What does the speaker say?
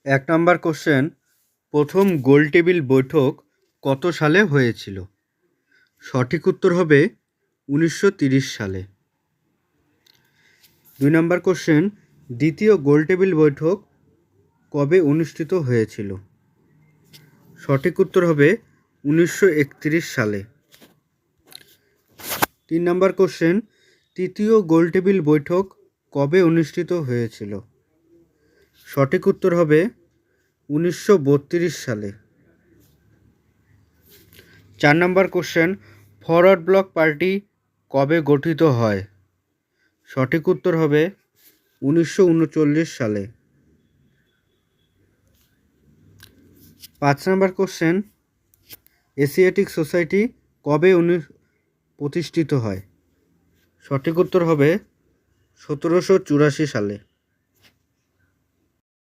এক নম্বর কোশ্চেন, প্রথম গোলটেবিল বৈঠক কত সালে হয়েছিল? সঠিক উত্তর হবে 1930 সালে। 2 নম্বর কোশ্চেন, দ্বিতীয় গোলটেবিল বৈঠক কবে অনুষ্ঠিত হয়েছিল? সঠিক উত্তর হবে 1931 সালে। 3 নম্বর কোশ্চেন, তৃতীয় গোলটেবিল বৈঠক কবে অনুষ্ঠিত হয়েছিল? সঠিক উত্তর হবে 1932 সালে। 4 নম্বর কোশ্চেন, ফরওয়ার্ড ব্লক পার্টি কবে গঠিত হয়? সঠিক উত্তর হবে 1939 সালে। 5 নম্বর কোশ্চেন, এশিয়াটিক সোসাইটি কবে প্রতিষ্ঠিত হয়? সঠিক উত্তর হবে 1784 সালে।